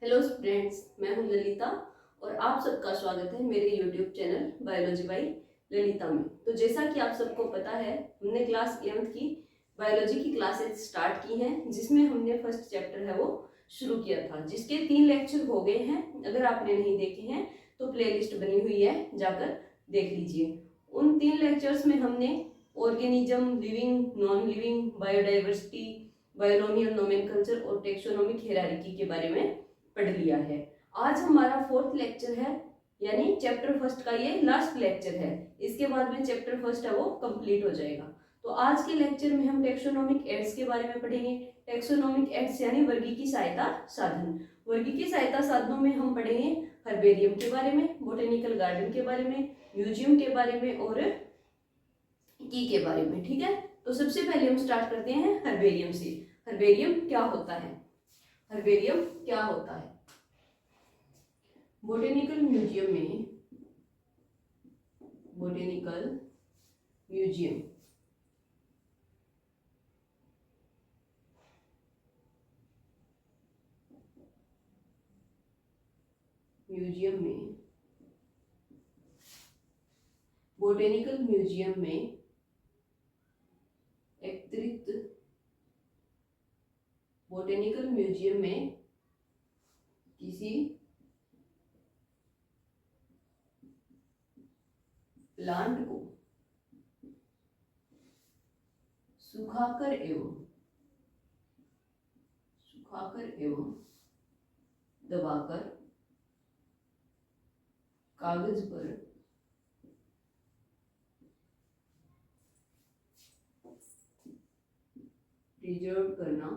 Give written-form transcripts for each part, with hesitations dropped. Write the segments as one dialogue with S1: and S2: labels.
S1: Hello students, मैं हूं ललिता और आप सबका स्वागत है मेरे YouTube channel biology by Lalita में। तो जैसा कि आप सबको पता है, हमने क्लास 11th की बायोलॉजी की क्लासेस स्टार्ट की हैं, जिसमें हमने फर्स्ट चैप्टर है वो शुरू किया था, जिसके 3 लेक्चर हो गए हैं। अगर आपने नहीं देखे हैं तो प्लेलिस्ट बनी हुई है, जाकर देख लीजिए। उन 3 लेक्चर्स में हमने organism, living, non living, biodiversity, binomial nomenclature और टेक्सोनोमिक हायरार्की के बारे में पढ़ लिया है। आज हमारा 4th लेक्चर है, यानी चैप्टर फर्स्ट का ये लास्ट लेक्चर है। इसके बाद में चैप्टर फर्स्ट है वो कंप्लीट हो जाएगा। तो आज के लेक्चर में हम टेक्सोनोमिक एड्स के बारे में पढ़ेंगे। टेक्सोनोमिक एड्स यानी वर्गीकी सहायता साधन। वर्गीकी सहायता साधनों में हम पढ़ेंगे हर्बेरियम के बारे में, बोटेनिकल गार्डन के बारे में, म्यूजियम के बारे में और की के बारे में। ठीक है, तो सबसे पहले हम स्टार्ट करते हैं हर्बेरियम से। हर्बेरियम क्या होता है? हर्बेरियम क्या होता है? बोटेनिकल म्यूजियम में, बोटेनिकल म्यूजियम म्यूजियम में बोटेनिकल म्यूजियम में एकत्रित बोटेनिकल म्यूजियम में किसी प्लांट को सुखाकर एवं दबाकर कागज पर प्रिजर्व करना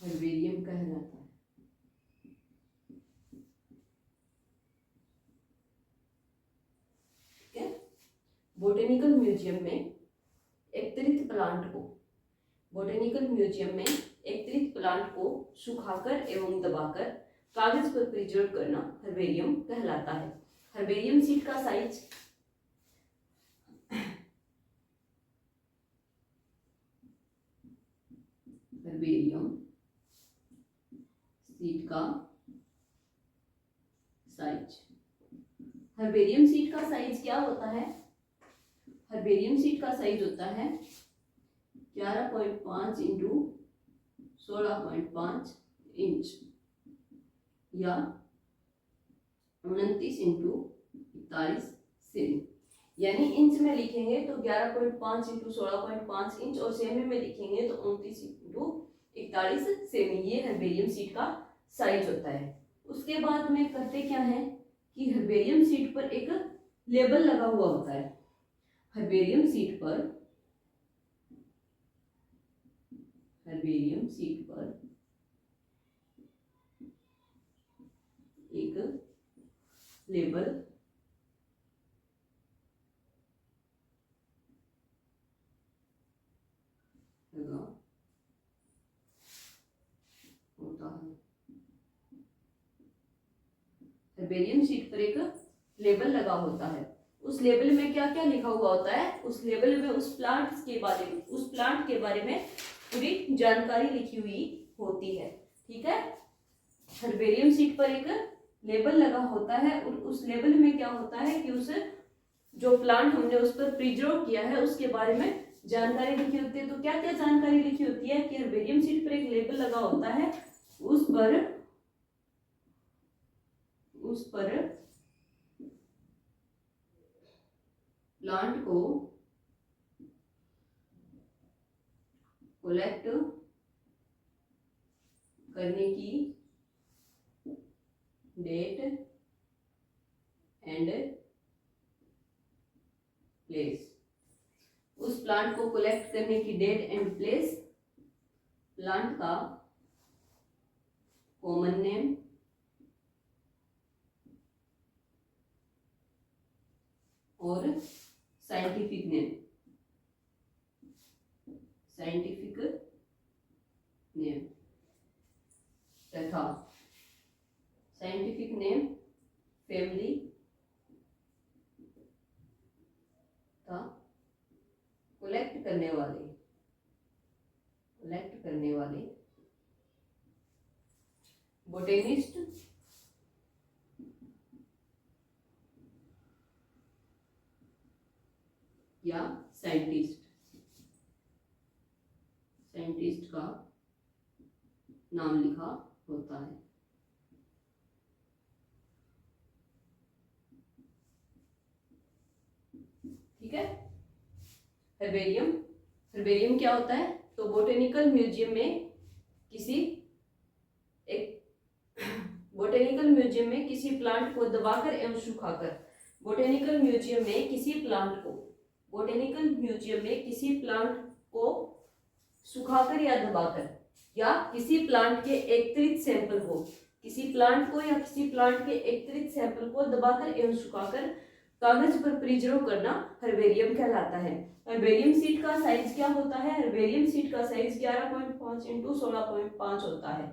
S1: हर्बेरियम कहलाता है। ठीक है, बोटेनिकल म्यूजियम में एकत्रित प्लांट को बोटेनिकल म्यूजियम में एकत्रित प्लांट को सुखाकर एवं दबाकर कागज पर प्रिजर्व करना हर्बेरियम कहलाता है। हर्बेरियम सीट का साइज हर्बेरियम सीट का साइज हर्बेरियम सीट का साइज क्या होता है? हर्बेरियम सीट का साइज होता है 11.5 इंटू 16.5 इंच या 29 इंटू 41 सेमी। यानी इंच में लिखेंगे तो 11.5 इंटू 16.5 इंच और सेमी में लिखेंगे तो 29 इंटू 41 सेमी। ये हर्बेरियम सीट का साइज होता है। उसके बाद में करते क्या है कि हर्बेरियम सीट पर एक लेबल लगा हुआ होता है। हर्बेरियम सीट पर एक लेबल लगा होता है। हर्बेरियम सीट पर एक लेबल लगा होता है। उस लेबल में क्या क्या लिखा हुआ होता है? उस लेबल में उस प्लांट के बारे में पूरी जानकारी लिखी हुई होती है। ठीक है, हर्बेरियम सीट पर एक लेबल लगा होता है और उस लेबल में क्या होता है कि उस जो प्लांट हमने उस पर प्रिजर्व किया है उसके बारे में जानकारी लिखी होती है। तो क्या क्या जानकारी लिखी होती है कि हर्बेरियम सीट पर एक लेबल लगा होता है, उस पर प्लांट को कलेक्ट करने की डेट एंड प्लेस। उस प्लांट को कलेक्ट करने की डेट एंड प्लेस, प्लांट का कॉमन नेम और साइंटिफिक नेम तथा साइंटिफिक नेम, फैमिली का करने वाले, कलेक्ट करने वाले बोटेनिस्ट या साइंटिस्ट, साइंटिस्ट का नाम लिखा होता है। ठीक है। हर्बेरियम, हर्बेरियम क्या होता है? तो बोटेनिकल म्यूजियम में किसी एक बोटेनिकल म्यूजियम में किसी प्लांट को दबाकर एवं सुखाकर, बोटेनिकल म्यूजियम में किसी प्लांट को, बोटेनिकल म्यूजियम में किसी प्लांट को सुखाकर या दबाकर, या किसी प्लांट के एकत्रित सैंपल को, किसी प्लांट को या किसी प्लांट के एकत्रित सैंपल को दबाकर एवं सुखाकर कागज पर प्रिजर्व करना हर्बेरियम कहलाता है। हर्बेरियम शीट का साइज क्या होता है? हर्बेरियम शीट का साइज 11.5 इंटू 16.5 होता है।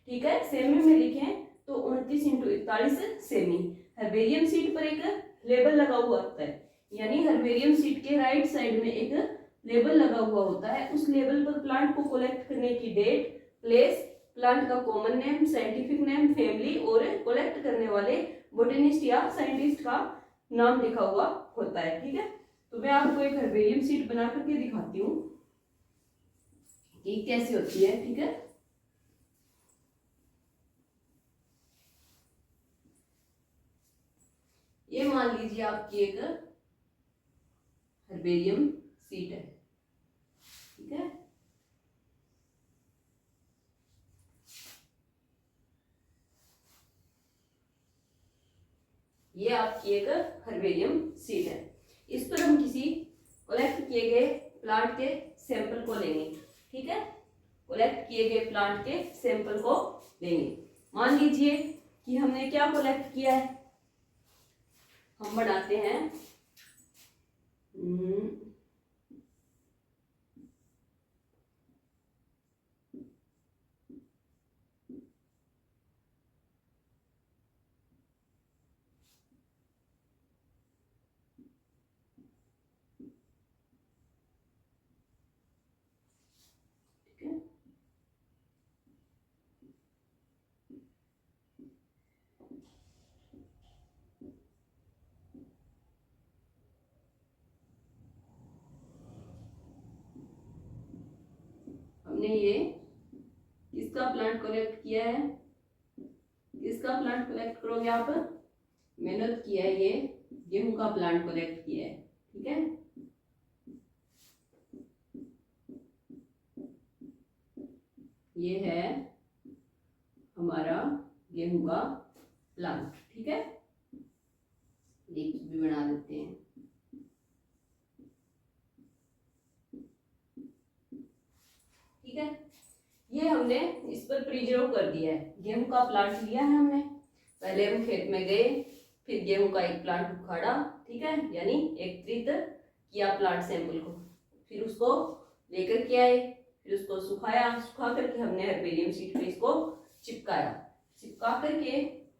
S1: ठीक है। सेमी में लिखें तो 29 इंटू 41 सेमी। हर्बेरियम शीट पर एक लेबल लगा हुआ होता है, यानी हर्बेरियम शीट के राइट साइड में एक लेबल लगा हुआ होता है। उस लेबल पर प्लांट को कलेक्ट करने की डेट, प्लेस, प्लांट का common name, scientific name, family और कलेक्ट करने वाले बोटेनिस्ट या साइंटिस्ट का नाम लिखा हुआ होता है। ठीक है। तो मैं आपको एक हर्बेरियम शीट बना करके दिखाती हूँ कि कैसी होती है। ठीक है। ये मान लीजिए आपकी एक हर्बेरियम शीट है। ठीक है। ये आपकी एक हर्बेरियम शीट है। इस पर हम किसी कलेक्ट किए गए प्लांट के सैंपल को लेंगे। ठीक है। कलेक्ट किए गए प्लांट के सैंपल को लेंगे। मान लीजिए कि हमने क्या कलेक्ट किया है, हम बनाते हैं हमने ये किसका प्लांट कलेक्ट किया है, किसका प्लांट कलेक्ट करोगे आप, मेहनत किया है, ये गेहूं का प्लांट कलेक्ट किया है। ठीक है। ये है हमारा गेहूं का प्लांट। ठीक है। एक भी बना देते हैं। ठीक है। ये हमने इस पर प्रिजर्व कर दिया है। गेहूं का प्लांट लिया है हमने, पहले हम खेत में गए, फिर गेहूं का एक प्लांट उखाड़ा। ठीक है। यानी एकत्रित किया प्लांट सैंपल को, फिर उसको लेकर के आए, फिर उसको सुखाया, सुखा करके हमने हर्बेरियम शीट पे इसको चिपकाया। चिपका करके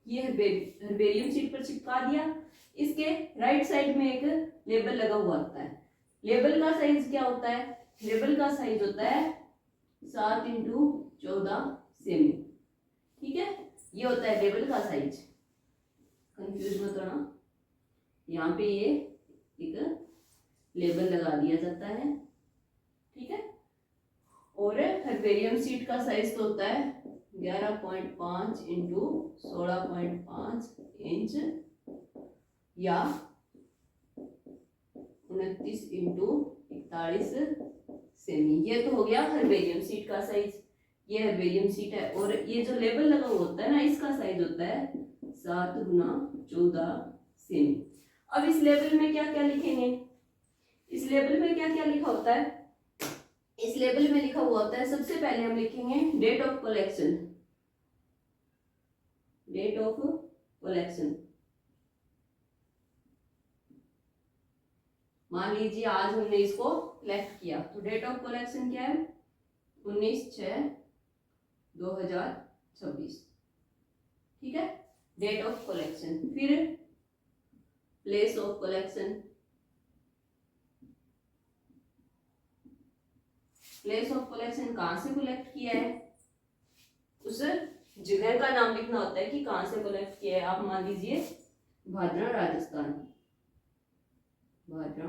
S1: ये हर्बेरियम शीट पर चिपका दिया। इसके राइट साइड में एक लेबल लगा हुआ होता है। लेबल का साइज क्या होता है? लेबल का साइज होता है 7 इंटू 14 सेमी। ठीक है। ये होता है लेबल का साइज, कंफ्यूज मत होना। यहाँ पे ये एक लेबल लगा दिया जाता है। ठीक है। और हर्बेरियम शीट का साइज तो होता है 11.5 इंटू 16.5 इंच या 29 इंटू 41 सेमी। ये तो हो गया हर्बेरियम शीट का साइज। ये हर्बेरियम शीट है, और ये जो लेबल लगा होता है ना, इसका साइज होता है 7 गुना 14 सेमी। अब इस लेबल में क्या क्या लिखेंगे? इस लेबल में क्या क्या लिखा होता है? इस लेबल में लिखा हुआ होता है, सबसे पहले हम लिखेंगे date of collection, date of collection. मान लीजिए आज हमने इसको कलेक्ट किया, तो डेट ऑफ कलेक्शन क्या है? 19/6/2026। ठीक है। Date of collection. फिर place of collection, place of collection कहाँ से कलेक्ट किया है, उस जगह का नाम लिखना होता है कि कहाँ से कलेक्ट किया है। आप मान लीजिए भादरा राजस्थान, भादरा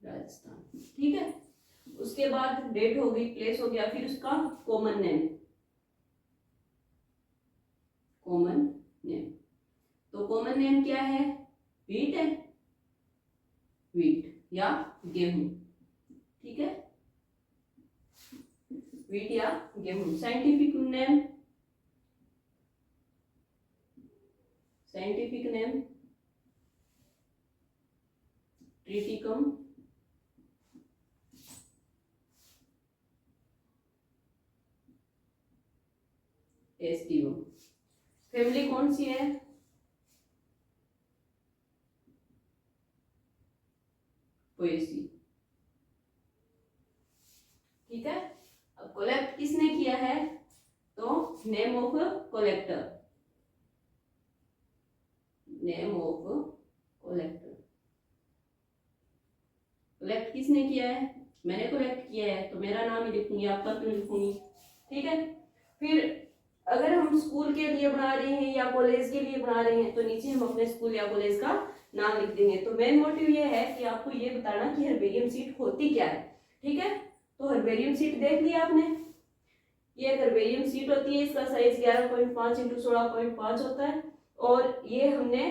S1: राजस्थान, ठीक है। उसके बाद डेट हो गई, प्लेस हो गया, फिर उसका कॉमन नेम, कॉमन नेम। तो कॉमन नेम क्या है, व्हीट है, व्हीट या गेहूं, ठीक है, व्हीट या गेहूं। Scientific name, scientific name Triticum aestivum. Family कौन सी है, पोएसी, ठीक है। अब कलेक्ट किसने किया है, तो name of collector, name of collector. Collect किसने किया है, मैंने कलेक्ट किया है तो मेरा नाम ही लिखूंगी, आपका क्यों लिखूंगी, ठीक है। फिर अगर हम स्कूल के लिए बना रहे हैं या कॉलेज के लिए बना रहे हैं तो नीचे हम अपने स्कूल या कॉलेज का नाम लिख देंगे। तो मेन मोटिव ये है कि आपको ये बताना कि हर्बेरियम शीट होती क्या है, ठीक है। तो हर्बेरियम शीट देख लिया आपने, ये हर्बेरियम शीट होती है, इसका साइज 11.5 × 16.5 होता है। और ये हमने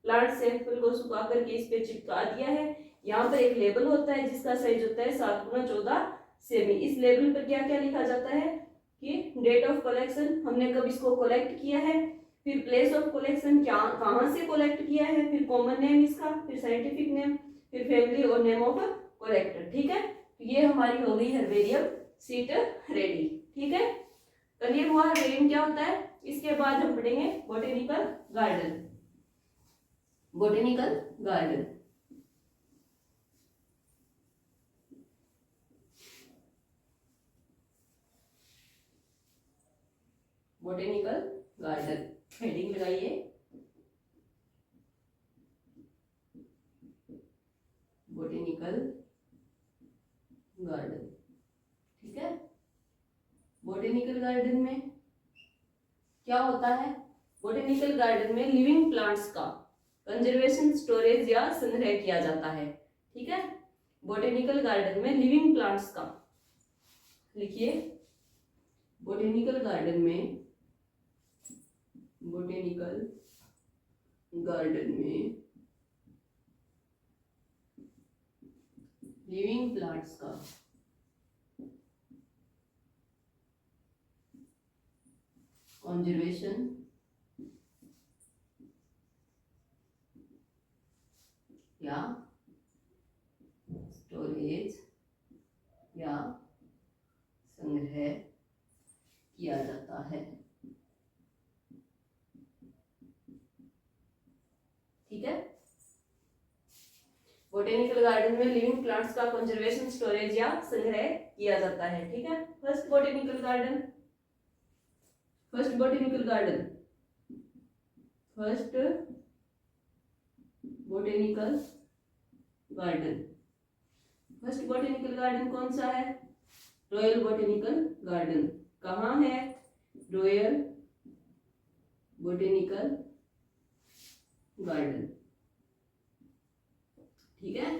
S1: प्लांट सैंपल को सुखा करके इस पे चिपका दिया है। यहाँ पर एक लेबल होता है जिसका साइज होता है 7×14 सेमी। इस लेबल पर क्या क्या लिखा जाता है कि डेट ऑफ कलेक्शन, हमने कब इसको कलेक्ट किया है, फिर प्लेस ऑफ कलेक्शन, क्या कहाँ से कलेक्ट किया है, फिर कॉमन नेम इसका, फिर साइंटिफिक नेम, फिर फैमिली और नेम ऑफ कलेक्टर, ठीक है। तो ये हमारी हो गई हर्बेरियम शीट रेडी, ठीक है। क्लियर हुआ हर्बेरियम क्या होता है। इसके बाद हम पढ़ेंगे botanical garden, botanical garden. Botanical garden heading लगाइए, बोटेनिकल गार्डन, ठीक है। बोटेनिकल गार्डन में क्या होता है, बोटेनिकल गार्डन में लिविंग प्लांट्स का कंजर्वेशन, स्टोरेज या संग्रह किया जाता है, ठीक है। बोटेनिकल गार्डन में लिविंग प्लांट्स का, लिखिए बोटेनिकल गार्डन में, बोटेनिकल गार्डन में लिविंग प्लांट्स का कंजर्वेशन या स्टोरेज या संग्रह किया जाता है, ठीक है। बोटेनिकल गार्डन में लिविंग प्लांट्स का कंजर्वेशन, स्टोरेज या संग्रह किया जाता है, ठीक है। First botanical garden, first botanical garden, first botanical garden, first botanical garden कौन सा है, रॉयल बोटेनिकल गार्डन। कहाँ है, रॉयल बोटेनिकल गार्डन, ठीक है।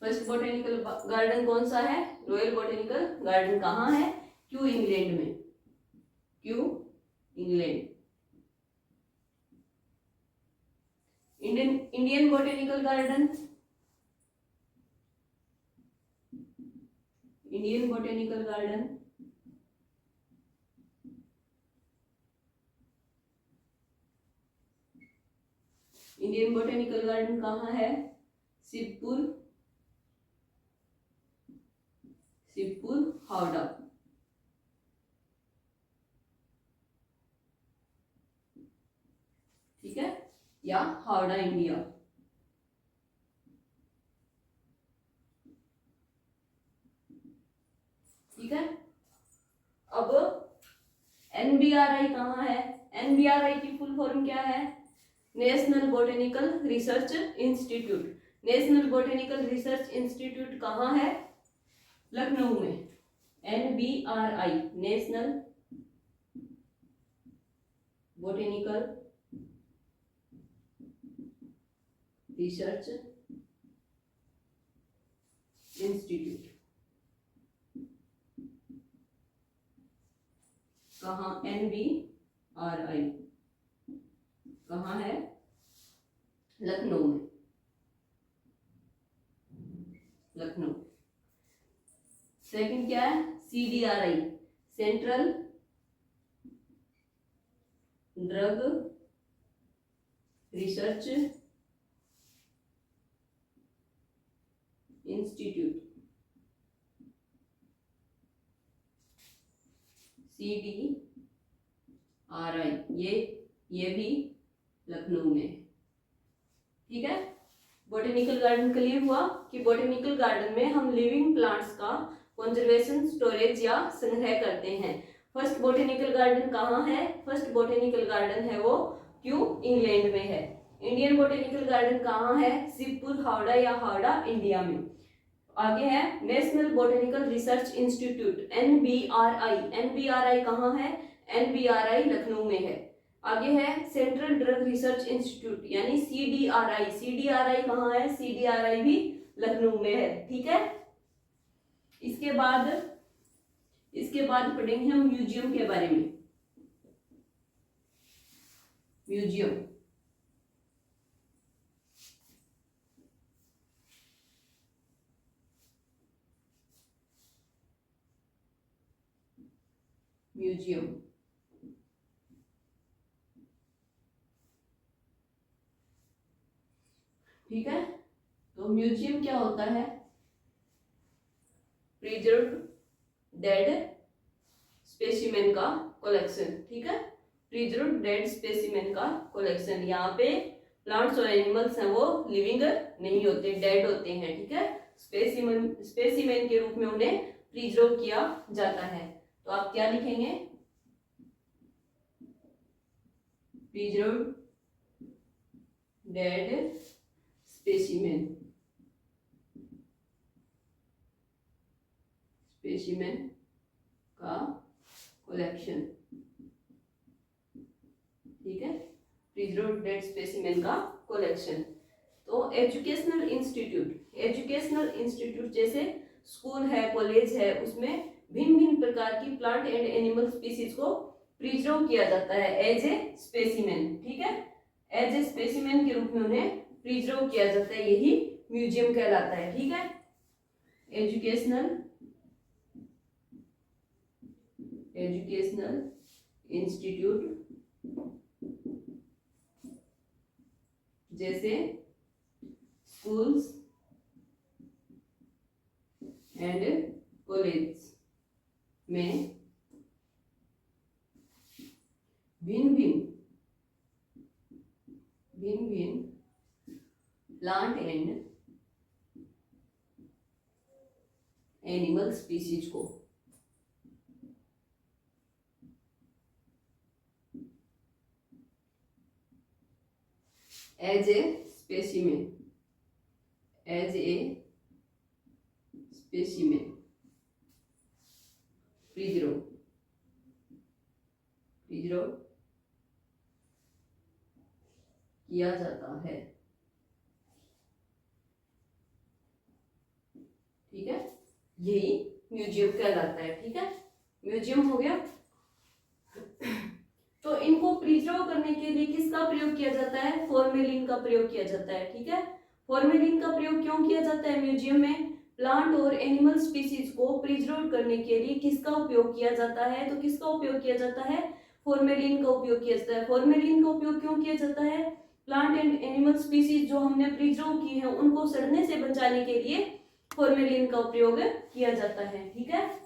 S1: फर्स्ट बोटेनिकल गार्डन कौन सा है, रॉयल बोटेनिकल गार्डन। कहाँ है, क्यू इंग्लैंड में, Q England. Indian botanical garden, Indian botanical garden, Indian botanical garden कहाँ है, शिवपुर, शिवपुर हावड़ा, ठीक है, या हावड़ा इंडिया, ठीक है। अब NBRI कहाँ है, NBRI की फुल फॉर्म क्या है, national botanical research institute. National botanical research institute कहाँ है, लखनऊ में, NBRI national botanical research institute. कहाँ? NBRI कहाँ है? लखनऊ में, लखनऊ। सेकंड क्या है? CDRI central drug research institute, CDRI, ये भी लखनऊ में। ठीक है, बोटेनिकल गार्डन क्लियर हुआ कि बोटेनिकल गार्डन में हम लिविंग प्लांट्स का कंजर्वेशन, स्टोरेज या संग्रह करते हैं। फर्स्ट बोटेनिकल गार्डन कहाँ है? फर्स्ट बोटेनिकल गार्डन है वो क्यों? इंग्लैंड में है। इंडियन बोटेनिकल गार्डन कहाँ है? शिवपुर, हावड़ा या हावड़ा, इंडिया में। आगे है national botanical research institute, NBRI। NBRI कहाँ है? NBRI लखनऊ में है। आगे है सेंट्रल ड्रग रिसर्च इंस्टीट्यूट यानी CDRI। CDRI कहाँ है? CDRI भी लखनऊ में है। ठीक है, इसके बाद पढ़ेंगे हम म्यूजियम के बारे में। म्यूजियम, म्यूजियम ठीक है, तो म्यूजियम क्या होता है? प्रिजर्व्ड डेड स्पेसिमेन का कलेक्शन। ठीक है, प्रिजर्व्ड डेड स्पेसिमेन का कलेक्शन। यहाँ पे प्लांट्स और एनिमल्स हैं वो लिविंग नहीं होते, डेड होते हैं। ठीक है, स्पेसिमेन के रूप में उन्हें प्रिजर्व किया जाता है। तो आप क्या लिखेंगे? प्रिजर्व्ड डेड स्पेसिमेन, स्पेसिमेन का कलेक्शन। ठीक है, प्रिजर्व्ड डेड स्पेसिमेन का कलेक्शन। तो एजुकेशनल इंस्टीट्यूट जैसे स्कूल है, कॉलेज है, उसमें भिन्न भिन्न प्रकार की प्लांट एंड एनिमल स्पीसीज को प्रिजर्व किया जाता है एज ए स्पेसिमेन। ठीक है, एज ए स्पेसिमेन के रूप में उन्हें प्रिजर्व किया जाता है, यही म्यूजियम कहलाता है। ठीक है, एजुकेशनल इंस्टीट्यूट जैसे स्कूल्स एंड कॉलेज में भिन्न भिन्न प्लांट एंड एनिमल स्पीसीज को एज ए स्पेसिमेन प्रिजर्व किया जाता है। ठीक है, यही म्यूजियम कहलाता है। ठीक है, म्यूजियम हो गया। तो इनको प्रिजर्व करने के लिए किसका प्रयोग किया जाता है? फॉर्मेलिन का प्रयोग किया जाता है। ठीक है, फॉर्मेलिन का प्रयोग क्यों किया जाता है म्यूजियम में? प्लांट और एनिमल स्पीसीज को प्रिजर्व करने के लिए किसका उपयोग किया जाता है? तो किसका उपयोग किया जाता है? फॉर्मेलिन का उपयोग किया जाता है। फॉर्मेलिन का उपयोग क्यों किया जाता है? प्लांट एंड एनिमल स्पीसीज जो हमने प्रिजर्व की है उनको सड़ने से बचाने के लिए फॉर्मेलिन का उपयोग किया जाता है। ठीक है,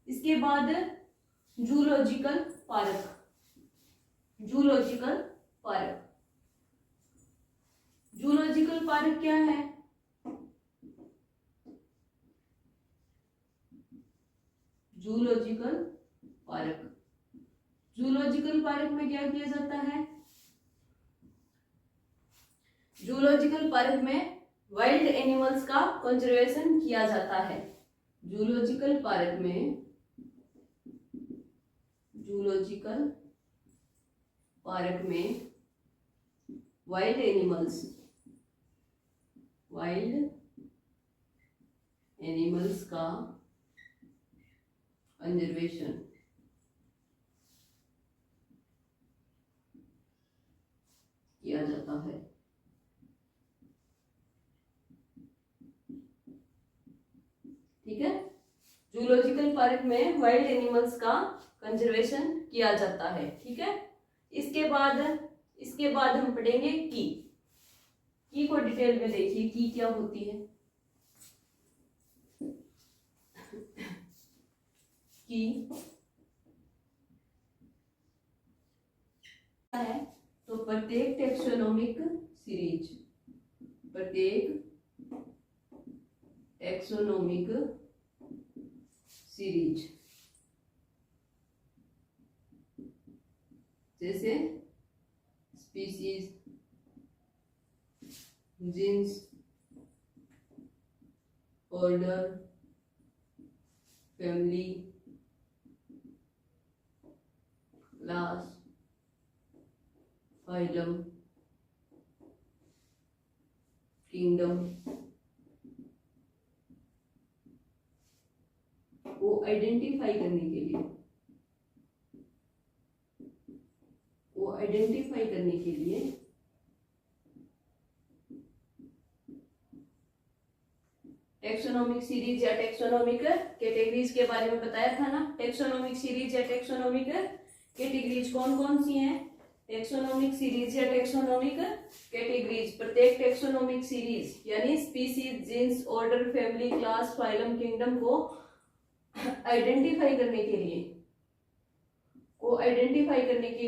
S1: इसके बाद जूलॉजिकल पार्क। जूलॉजिकल पार्क क्या है? जूलॉजिकल पार्क में क्या किया जाता है? जूलॉजिकल पार्क में वाइल्ड एनिमल्स का कंजर्वेशन किया जाता है। जूलॉजिकल पार्क में, जूलॉजिकल पार्क में वाइल्ड एनिमल्स का कंजर्वेशन किया जाता है। ठीक है, जूलॉजिकल पार्क में वाइल्ड एनिमल्स का कंजर्वेशन किया जाता है। ठीक है, इसके बाद हम पढ़ेंगे की को डिटेल में देखिए की क्या होती है। की है तो प्रत्येक टेक्सोनोमिक सीरीज जैसे species, genes, order, family, class, phylum, kingdom को आइडेंटिफाई करने के लिए टेक्सोनोमिक सीरीज या टेक्सोनोमिक कैटेगरीज के बारे में बताया था ना। टेक्सोनोमिक सीरीज या टेक्सोनोमिक कैटेगरीज कौन कौन सी हैं? टेक्सोनोमिक सीरीज या टेक्सोनोमिक कैटेगरीज, प्रत्येक टेक्सोनोमिक सीरीज यानी species, genes, order, family, class, phylum, kingdom को आइडेंटिफाई करने के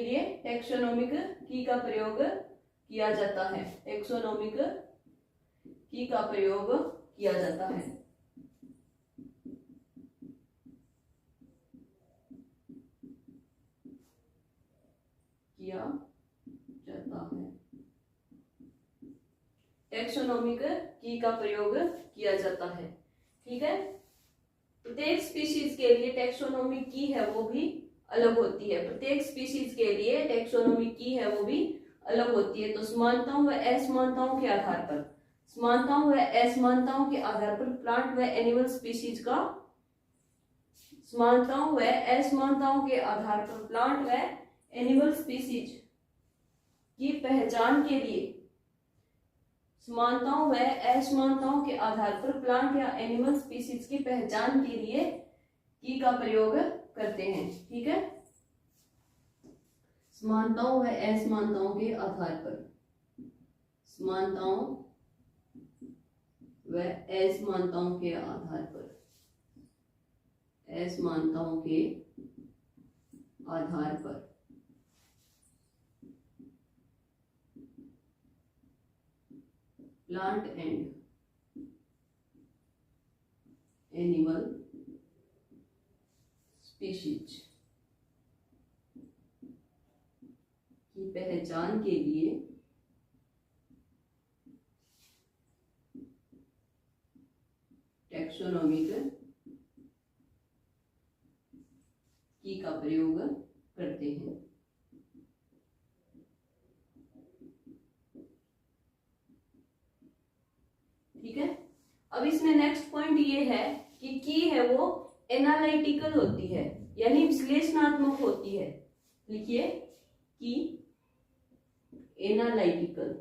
S1: लिए टेक्सोनोमिक की का प्रयोग किया जाता है। टेक्सोनोमिक की का प्रयोग किया जाता है। टेक्सोनोमिक की का प्रयोग किया जाता है। ठीक है, प्रत्येक स्पीशीज के लिए टेक्सोनोमिक की है वो भी अलग होती है। प्रत्येक स्पीशीज के लिए टेक्सोनोमिक की है वो भी अलग होती है। तो समानताओं व असमानताओं के आधार पर, समानताओं व असमानताओं के आधार पर प्लांट व एनिमल स्पीशीज का, समानताओं व असमानताओं के आधार पर प्लांट व एनिमल स्पीशीज की पहचान के लिए, समानताओं व असमानताओं के आधार पर प्लांट या एनिमल स्पीशीज की पहचान के लिए की का प्रयोग करते हैं। ठीक है, समानताओं व असमानताओं के आधार पर, समानताओं व असमानताओं के आधार पर, असमानताओं के आधार पर प्लांट एंड एनिमल स्पीशीज की पहचान के लिए टेक्सोनोमिक की का प्रयोग करते हैं। ठीक है, अब इसमें नेक्स्ट पॉइंट ये है कि की है वो एनालिटिकल होती है यानी विश्लेषणात्मक होती है। लिखिए कि एनालिटिकल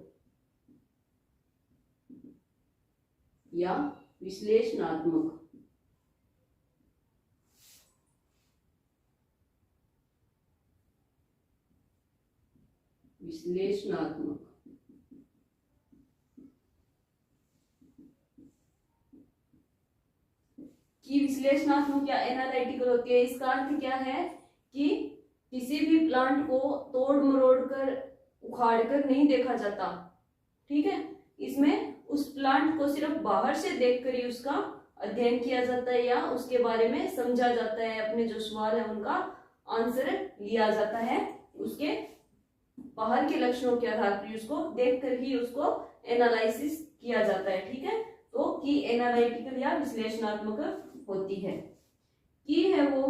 S1: या विश्लेषणात्मक। विश्लेषणात्मक की विश्लेषणात्मक या एनालिटिकल होती है। इसका अर्थ क्या है कि किसी भी प्लांट को तोड़ मरोड़ कर, उखाड़ कर नहीं देखा जाता। ठीक है, इसमें उस प्लांट को सिर्फ बाहर से देखकर ही उसका अध्ययन किया जाता है या उसके बारे में समझा जाता है। अपने जो सवाल है उनका आंसर लिया जाता है, उसके बाहर के लक्षणों के आधार पर उसको देखकर ही उसको एनालिसिस किया जाता है। ठीक है, तो की एनालिटिकल या विश्लेषणात्मक होती है। की है वो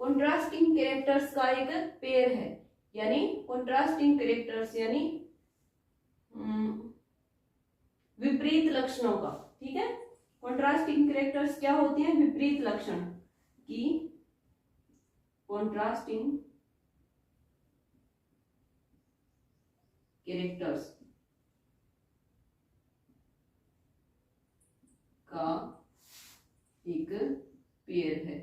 S1: कॉन्ट्रास्टिंग कैरेक्टर्स का एक पेयर है, यानी कॉन्ट्रास्टिंग कैरेक्टर्स यानी विपरीत लक्षणों का। ठीक है, कॉन्ट्रास्टिंग कैरेक्टर्स क्या होते हैं? विपरीत लक्षण। की कॉन्ट्रास्टिंग कैरेक्टर्स का एक पेयर है।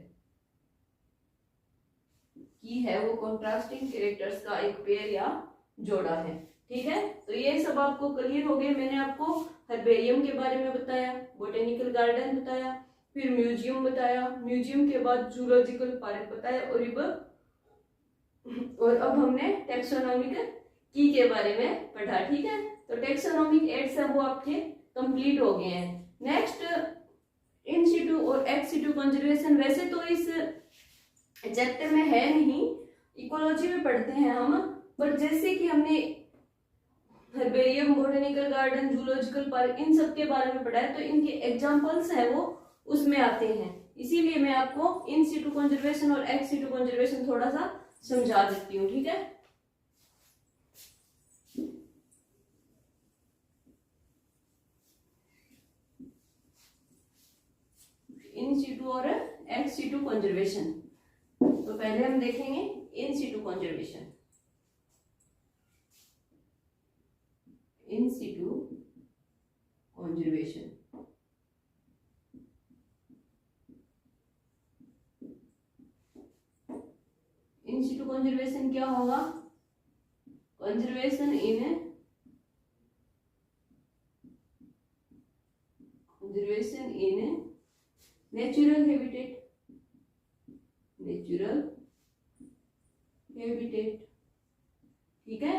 S1: की है वो कॉन्ट्रास्टिंग कैरेक्टर्स का एक पेयर या जोड़ा है। ठीक है, तो ये सब आपको क्लियर हो गए। मैंने आपको हर्बेरियम के बारे में बताया, बोटेनिकल गार्डन बताया, फिर म्यूजियम बताया, म्यूजियम के बाद जूलॉजिकल पार्क बताया, और अब हमने टेक्सोनोमिक की के बारे में पढ़ा। ठीक है, तो टेक्सोनोमिक एड्स है वो आपके कंप्लीट हो गए हैं। नेक्स्ट इन सिटू और एक्स सिटू कंजर्वेशन, वैसे तो इस चैप्टर में है नहीं, इकोलॉजी में पढ़ते हैं हम, पर जैसे कि हमने herbarium, botanical garden, zoological park इन सब के बारे में पढ़ा है, तो इनके एग्जांपल्स हैं वो उसमें आते हैं। इसीलिए मैं आपको इन सिटू कंजर्वेशन और एक्स सिटू कंजर्वेशन थोड़ा सा समझा देती हूँ। ठीक है, इन सिटू और एक्स सिटू कंजर्वेशन। तो पहले हम देखेंगे इन Situ conservation. In Situ conservation in Situ conservation क्या होगा? Conservation in natural habitat. ठीक है,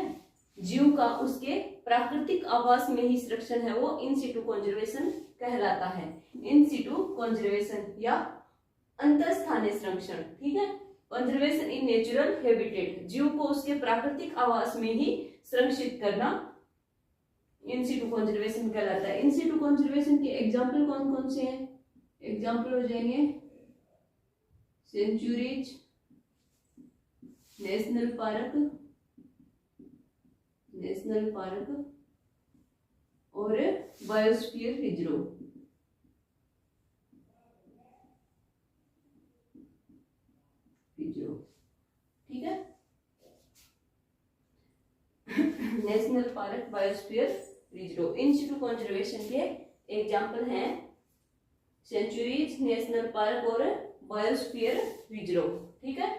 S1: जीव का उसके प्राकृतिक आवास में ही संरक्षण है वो इन सिटू कंजर्वेशन कहलाता है। इन सिटू कंजर्वेशन या अंतस्थानीय संरक्षण। ठीक है, कंजर्वेशन इन नेचुरल हैबिटेट, जीव को उसके प्राकृतिक आवास में ही संरक्षित करना इन सिटू कंजर्वेशन कहलाता है। इन सिटू कंजर्वेशन के एग्जाम्पल कौन कौन से हैं? एग्जाम्पल हो जाएंगे सेंचुरीज नेशनल पार्क और बायोस्फीयर रिजर्व। ठीक है, नेशनल पार्क, बायोस्फीयर रिजर्व। इन सिटू कंजर्वेशन के एग्जाम्पल हैं सेंचुरीज नेशनल पार्क और बायोस्फीयर रिजर्व। ठीक है,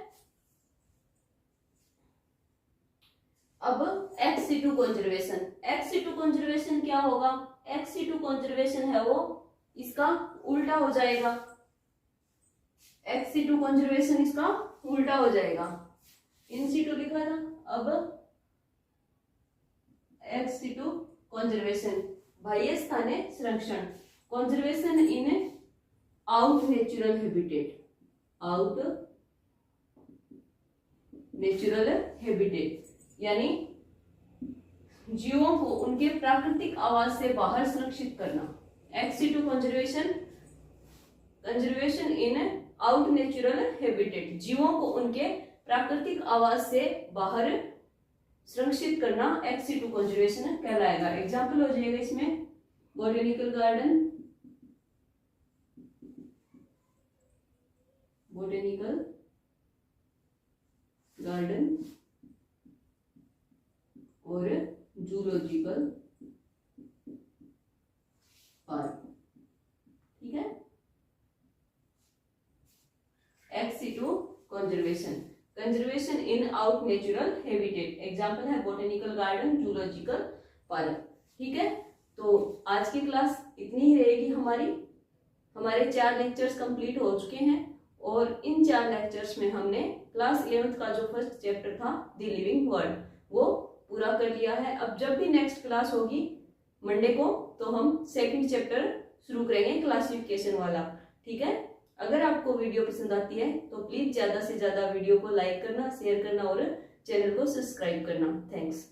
S1: अब ex situ conservation. Ex situ conservation क्या होगा? एक्स सिटू कंजर्वेशन है वो इसका उल्टा हो जाएगा। एक्स सिटू कंजर्वेशन इसका उल्टा हो जाएगा। इन सिटू लिखा था, अब एक्स सिटू कंजर्वेशन बाह्य स्थानीय संरक्षण। Conservation in out natural habitat, out natural habitat यानी जीवों को उनके प्राकृतिक आवास से बाहर सुरक्षित करना। Ex situ conservation in out natural habitat, जीवों को उनके प्राकृतिक आवास से बाहर सुरक्षित करना एक्स सिटू कंजर्वेशन कहलाएगा। एग्जाम्पल हो जाएगा इसमें बोटेनिकल गार्डन, और जूलॉजिकल पार्क। ठीक है, ex situ conservation in out natural habitat, example है बोटेनिकल गार्डन, जूलॉजिकल पार्क। ठीक है, तो आज की क्लास इतनी ही रहेगी हमारे 4 लेक्चर्स कंप्लीट हो चुके हैं, और इन 4 लेक्चर्स में हमने क्लास 11th का जो फर्स्ट चैप्टर था द लिविंग वर्ल्ड वो पूरा कर लिया है। अब जब भी नेक्स्ट क्लास होगी मंडे को, तो हम सेकंड चैप्टर शुरू करेंगे क्लासिफिकेशन वाला। ठीक है, अगर आपको वीडियो पसंद आती है तो प्लीज ज्यादा से ज्यादा वीडियो को लाइक करना, शेयर करना और चैनल को सब्सक्राइब करना। थैंक्स।